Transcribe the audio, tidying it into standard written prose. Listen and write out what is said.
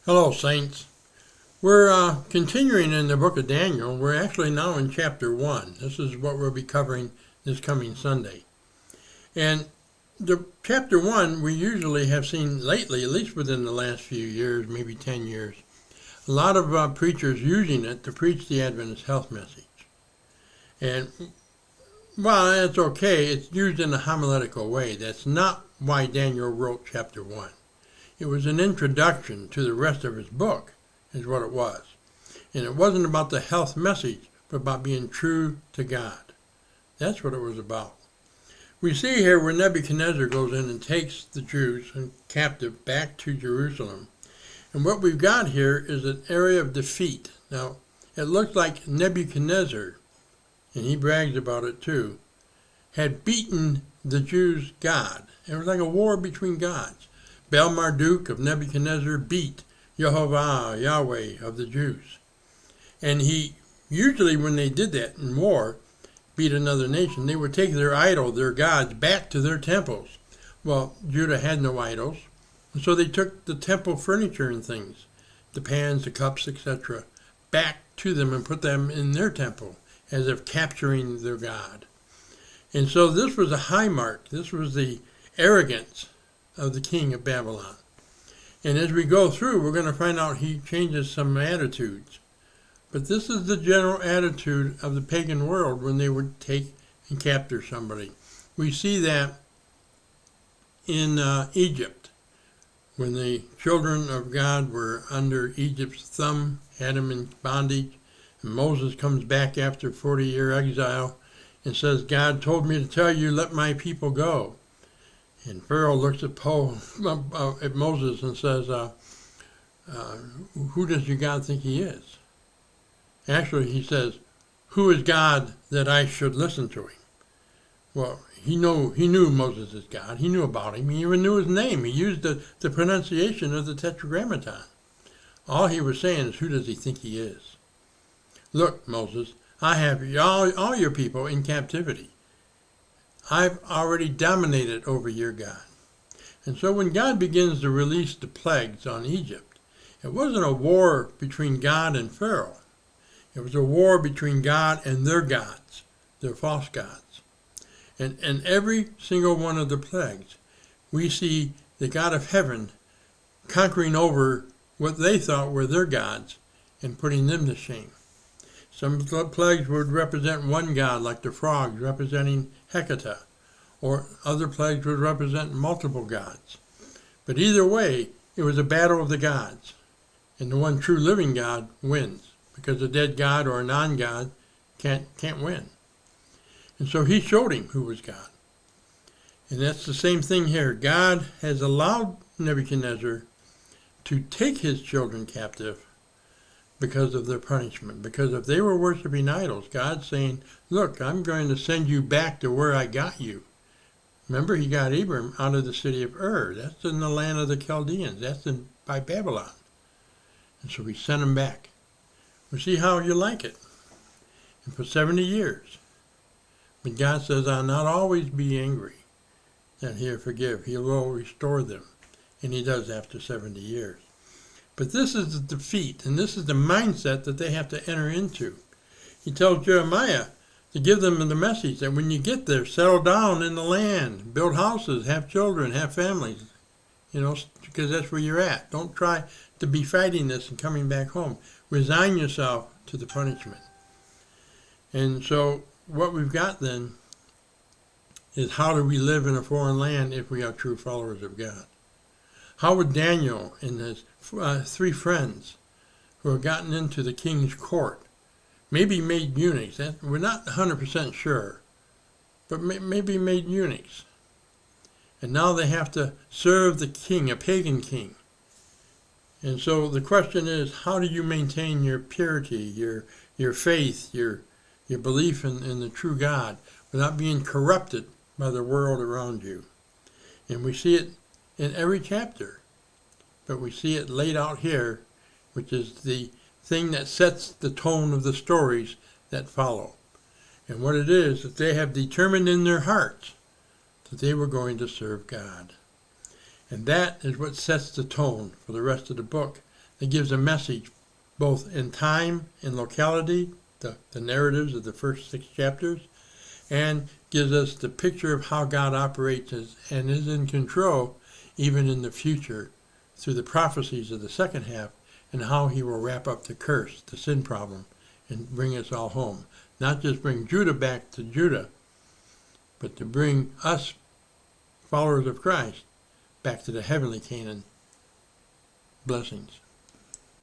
Hello, Saints. We're continuing in the book of Daniel. We're actually now in chapter 1. This is what we'll be covering this coming Sunday. And the chapter 1 we usually have seen lately, at least within the last few years, maybe 10 years, a lot of preachers using it to preach the Adventist health message. And while it's okay, it's used in a homiletical way. That's not why Daniel wrote chapter 1. It was an introduction to the rest of his book, is what it was. And it wasn't about the health message, but about being true to God. That's what it was about. We see here where Nebuchadnezzar goes in and takes the Jews and captive back to Jerusalem. And what we've got here is an area of defeat. Now, it looks like Nebuchadnezzar, and he brags about it too, had beaten the Jews' God. It was like a war between gods. Bel-Marduk of Nebuchadnezzar beat Jehovah, Yahweh of the Jews. And he, usually when they did that in war, beat another nation, they would take their idol, their gods, back to their temples. Well, Judah had no idols, and so they took the temple furniture and things, the pans, the cups, etc., back to them and put them in their temple, as if capturing their God. And so this was a high mark. This was the arrogance of the king of Babylon. And as we go through, we're going to find out he changes some attitudes. But this is the general attitude of the pagan world when they would take and capture somebody. We see that in Egypt, when the children of God were under Egypt's thumb, had them in bondage, and Moses comes back after 40-year exile and says, God told me to tell you, let my people go. And Pharaoh looks at Moses and says, who does your God think he is? Actually, he says, who is God that I should listen to him? Well, he knew Moses is God. He knew about him. He even knew his name. He used the pronunciation of the Tetragrammaton. All he was saying is, who does he think he is? Look, Moses, I have all your people in captivity. I've already dominated over your God. And so when God begins to release the plagues on Egypt, it wasn't a war between God and Pharaoh. It was a war between God and their gods, their false gods. And every single one of the plagues, we see the God of heaven conquering over what they thought were their gods and putting them to shame. Some plagues would represent one god, like the frogs representing Hecate, or other plagues would represent multiple gods. But either way, it was a battle of the gods, and the one true living God wins, because a dead god or a non-god can't win. And so he showed him who was God. And that's the same thing here. God has allowed Nebuchadnezzar to take his children captive because of their punishment. Because if they were worshiping idols, God's saying, look, I'm going to send you back to where I got you. Remember, he got Abram out of the city of Ur. That's in the land of the Chaldeans. That's by Babylon. And so he sent him back. We'll see how you like it. And for 70 years. But God says, I'll not always be angry, and he'll forgive. He will restore them. And he does after 70 years. But this is the defeat, and this is the mindset that they have to enter into. He tells Jeremiah to give them the message that when you get there, settle down in the land, build houses, have children, have families, because that's where you're at. Don't try to be fighting this and coming back home. Resign yourself to the punishment. And so what we've got then is, how do we live in a foreign land if we are true followers of God? How would Daniel and his 3 friends who had gotten into the king's court, maybe made eunuchs, we're not 100% sure, but maybe made eunuchs. And now they have to serve the king, a pagan king. And so the question is, how do you maintain your purity, your faith, your belief in the true God without being corrupted by the world around you? And we see it in every chapter, but we see it laid out here, which is the thing that sets the tone of the stories that follow. And what it is that they have determined in their hearts that they were going to serve God. And that is what sets the tone for the rest of the book, that gives a message both in time and locality, the narratives of the first 6 chapters, and gives us the picture of how God operates and is in control even in the future through the prophecies of the second half, and how he will wrap up the curse, the sin problem, and bring us all home. Not just bring Judah back to Judah, but to bring us, followers of Christ, back to the heavenly Canaan blessings.